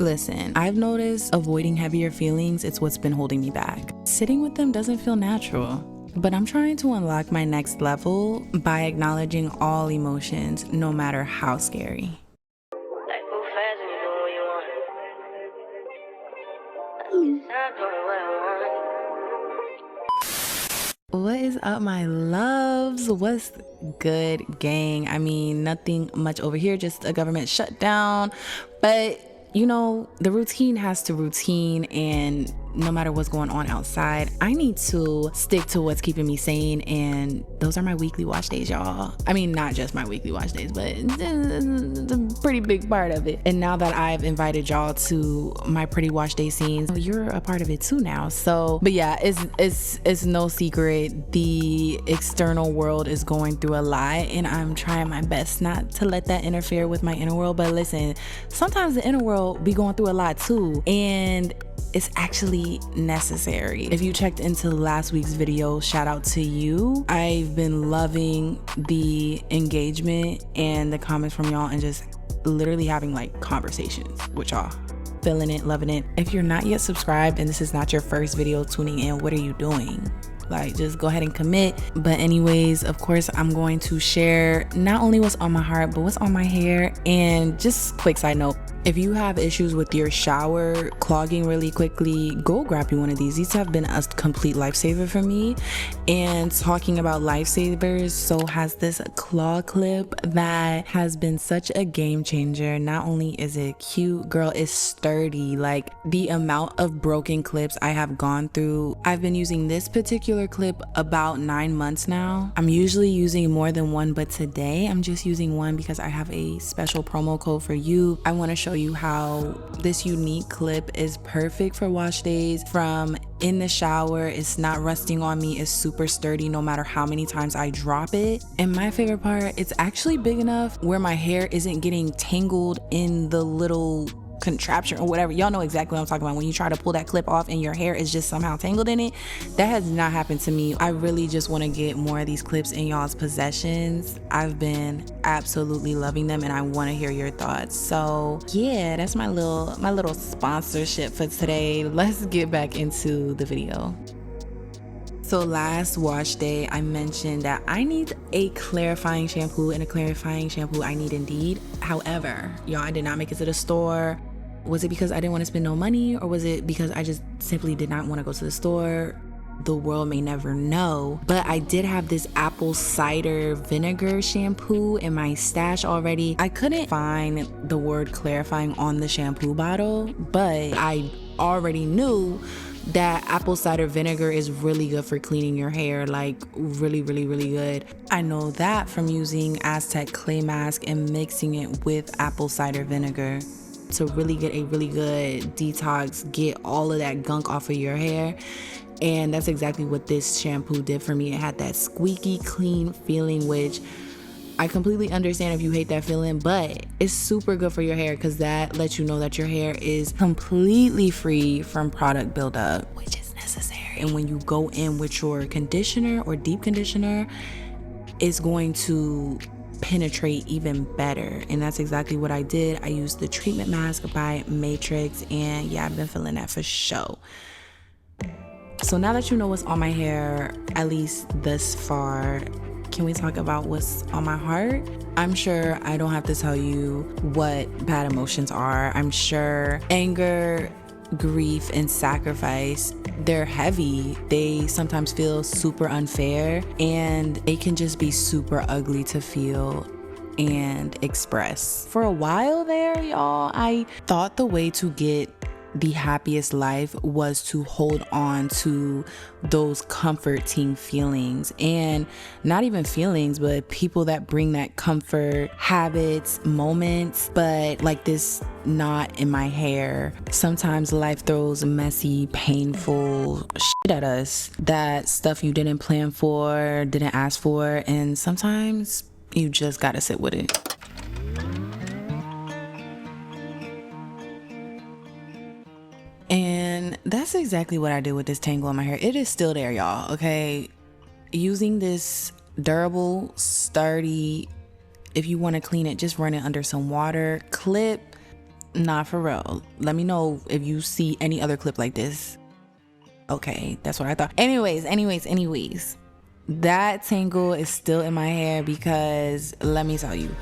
Listen, I've noticed avoiding heavier feelings, it's what's been holding me back. Sitting with them doesn't feel natural. But I'm trying to unlock my next level by acknowledging all emotions, no matter how scary. What is up, my loves? What's good, gang? I mean, nothing much over here, just a government shutdown. But you know, the routine has to routine, and no matter what's going on outside, I need to stick to what's keeping me sane, and those are my weekly wash days, y'all. I mean, not just my weekly wash days, but it's a pretty big part of it. And now that I've invited y'all to my pretty wash day scenes, you're a part of it too now. So, but yeah, it's no secret. The external world is going through a lot, and I'm trying my best not to let that interfere with my inner world. But listen, sometimes the inner world be going through a lot too, and it's actually necessary. If you checked into last week's video, shout out to you. I've been loving the engagement and the comments from y'all, and just literally having like conversations with y'all. Feeling it, loving it. If you're not yet subscribed and this is not your first video tuning in, what are you doing? Like, just go ahead and commit. But anyways, of course, I'm going to share not only what's on my heart, but what's on my hair. And just quick side note, if you have issues with your shower clogging really quickly, go grab you one of these. These have been a complete lifesaver for me. And talking about lifesavers, so has this claw clip that has been such a game changer. Not only is it cute, girl, it's sturdy. Like, the amount of broken clips I have gone through. I've been using this particular clip about 9 months now. I'm usually using more than one, but today I'm just using one because I have a special promo code for you. I want to show you how this unique clip is perfect for wash days. From in the shower, it's not rusting on me, it's super sturdy no matter how many times I drop it. And my favorite part, it's actually big enough where my hair isn't getting tangled in the little contraption or whatever. Y'all know exactly what I'm talking about. When you try to pull that clip off and your hair is just somehow tangled in it, that has not happened to me. I really just want to get more of these clips in y'all's possessions. I've been absolutely loving them, and I want to hear your thoughts. So yeah, that's my little sponsorship for today. Let's get back into the video. So last wash day, I mentioned that I need a clarifying shampoo, and a clarifying shampoo I need indeed. However, y'all, I did not make it to the store. Was it because I didn't want to spend no money, or was it because I just simply did not want to go to the store? The world may never know. But I did have this apple cider vinegar shampoo in my stash already. I couldn't find the word clarifying on the shampoo bottle, but I already knew that apple cider vinegar is really good for cleaning your hair, like really good. I know that from using Aztec clay mask and mixing it with apple cider vinegar to really get a really good detox, get all of that gunk off of your hair. And that's exactly what this shampoo did for me. It had that squeaky clean feeling, which I completely understand if you hate that feeling, but it's super good for your hair because that lets you know that your hair is completely free from product buildup, which is necessary. And when you go in with your conditioner or deep conditioner, it's going to penetrate even better. And that's exactly what I did. I used the treatment mask by Matrix, and yeah, I've been feeling that for sure. So now that you know what's on my hair, at least thus far, can we talk about what's on my heart? I'm sure I don't have to tell you what bad emotions are. I'm sure anger, grief, and sacrifice, they're heavy. They sometimes feel super unfair, and they can just be super ugly to feel and express. For a while there, y'all, I thought the way to get the happiest life was to hold on to those comforting feelings, and not even feelings, but people that bring that comfort, habits, moments. But like this knot in my hair, sometimes life throws messy, painful shit at us, that stuff you didn't plan for, didn't ask for, and sometimes you just gotta sit with it. And that's exactly what I did with this tangle in my hair. It is still there, y'all, okay? Using this durable, sturdy, if you want to clean it, just run it under some water clip. Nah, for real. Let me know if you see any other clip like this. Okay, that's what I thought. Anyways. That tangle is still in my hair because let me tell you,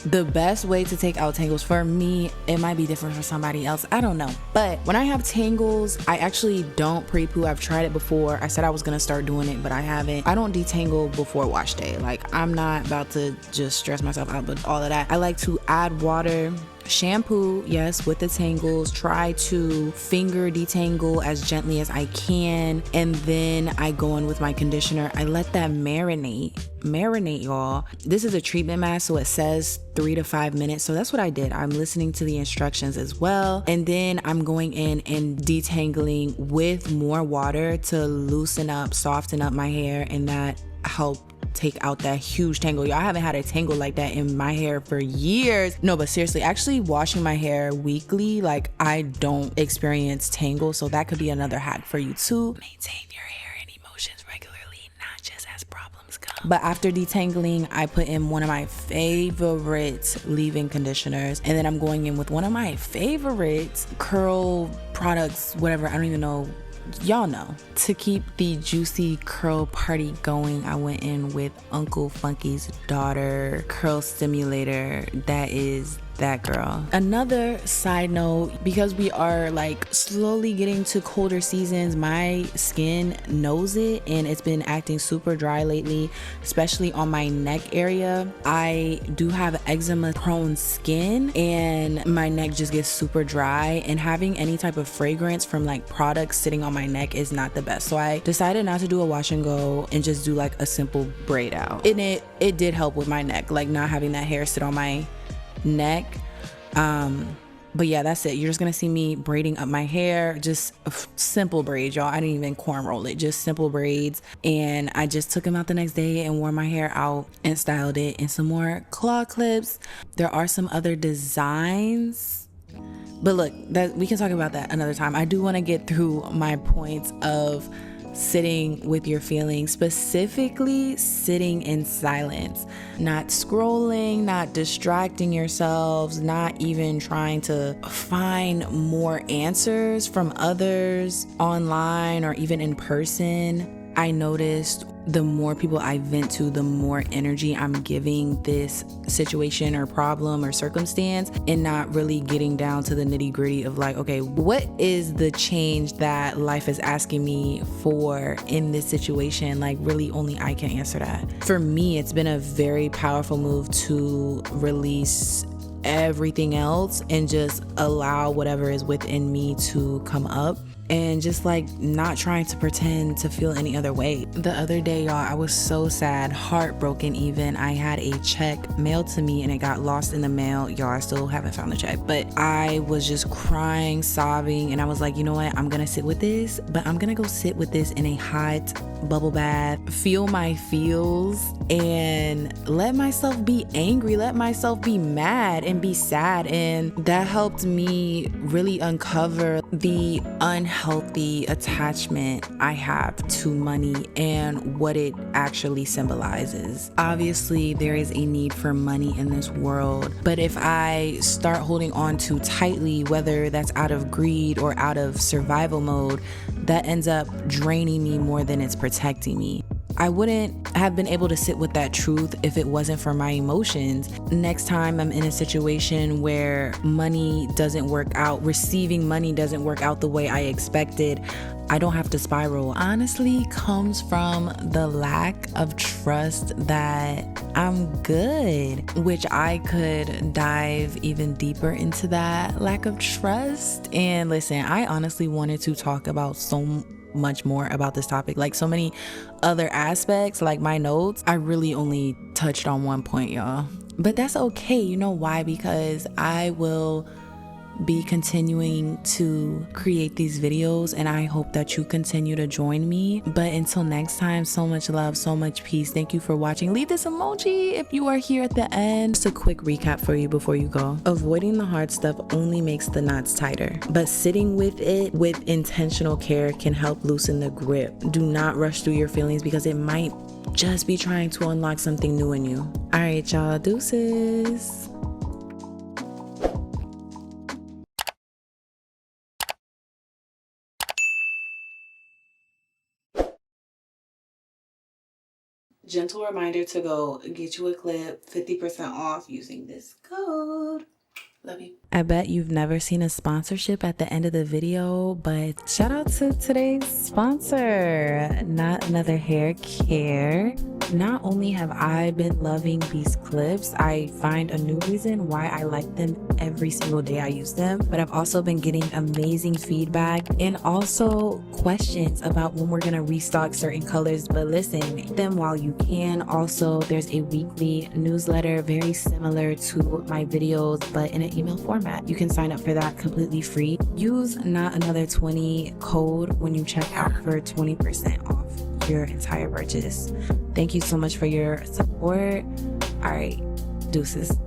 the best way to take out tangles for me, it might be different for somebody else, I don't know, but when I have tangles, I actually don't pre-poo. I've tried it before. I said I was gonna start doing it, but I haven't. I don't detangle before wash day. Like, I'm not about to just stress myself out with all of that. I like to add water, shampoo, yes, with the tangles, try to finger detangle as gently as I can, and then I go in with my conditioner. I let that marinate, y'all. This is a treatment mask, so it says 3 to 5 minutes, so that's what I did. I'm listening to the instructions as well, and then I'm going in and detangling with more water to loosen up, soften up my hair, and that helped take out that huge tangle. Y'all, I haven't had a tangle like that in my hair for years. No, but seriously, actually washing my hair weekly, like, I don't experience tangles, so that could be another hack for you to maintain your hair and emotions regularly, not just as problems come. But after detangling, I put in one of my favorite leave-in conditioners, and then I'm going in with one of my favorite curl products, whatever, I don't even know, y'all know. To keep the juicy curl party going, I went in with Uncle Funky's Daughter curl stimulator. That is that girl. Another side note, because we are like slowly getting to colder seasons, my skin knows it and it's been acting super dry lately, especially on my neck area. I do have eczema prone skin and my neck just gets super dry, and having any type of fragrance from like products sitting on my neck is not the best. So I decided not to do a wash and go and just do like a simple braid out. And it did help with my neck, like not having that hair sit on my neck. But yeah, that's it. You're just gonna see me braiding up my hair, just simple braids, y'all. I didn't even corn roll it, just simple braids. And I just took them out the next day and wore my hair out and styled it in some more claw clips. There are some other designs, but look, that we can talk about that another time. I do want to get through my points of sitting with your feelings, specifically sitting in silence, not scrolling, not distracting yourselves, not even trying to find more answers from others online or even in person. I noticed the more people I vent to, the more energy I'm giving this situation or problem or circumstance, and not really getting down to the nitty gritty of like, okay, what is the change that life is asking me for in this situation? Like, really only I can answer that. For me, it's been a very powerful move to release everything else and just allow whatever is within me to come up, and just like not trying to pretend to feel any other way. The other day, y'all, I was so sad, heartbroken even. I had a check mailed to me and it got lost in the mail. Y'all, I still haven't found the check, but I was just crying, sobbing, and I was like, you know what, I'm gonna sit with this, but I'm gonna go sit with this in a hot bubble bath, feel my feels, and let myself be angry, let myself be mad and be sad. And that helped me really uncover the unhealthy attachment I have to money and what it actually symbolizes. Obviously, there is a need for money in this world, but if I start holding on too tightly, whether that's out of greed or out of survival mode, that ends up draining me more than it's protecting me. I wouldn't have been able to sit with that truth if it wasn't for my emotions. Next time I'm in a situation where money doesn't work out, receiving money doesn't work out the way I expected, I don't have to spiral. Honestly, comes from the lack of trust that I'm good, which I could dive even deeper into that lack of trust. And listen, I honestly wanted to talk about so much more about this topic, like so many other aspects, like my notes. I really only touched on one point, y'all, but that's okay. You know why? Because I will be continuing to create these videos, and I hope that you continue to join me. But until next time, so much love, so much peace. Thank you for watching. Leave this emoji if you are here at the end. Just a quick recap for you before you go. Avoiding the hard stuff only makes the knots tighter, but sitting with it with intentional care can help loosen the grip. Do not rush through your feelings because it might just be trying to unlock something new in you. All right, y'all, deuces. gentle reminder to go get you a clip, 50% off using this code. Love you. I bet you've never seen a sponsorship at the end of the video, but shout out to today's sponsor, Not Another Hair Care. Not only have I been loving these clips, I find a new reason why I like them every single day I use them, but I've also been getting amazing feedback and also questions about when we're gonna restock certain colors. But listen, get them while you can. Also, there's a weekly newsletter very similar to my videos, but in an email format. You can sign up for that completely free. Use Not Another 20 code when you check out for 20% off your entire purchase. Thank you so much for your support. All right, deuces.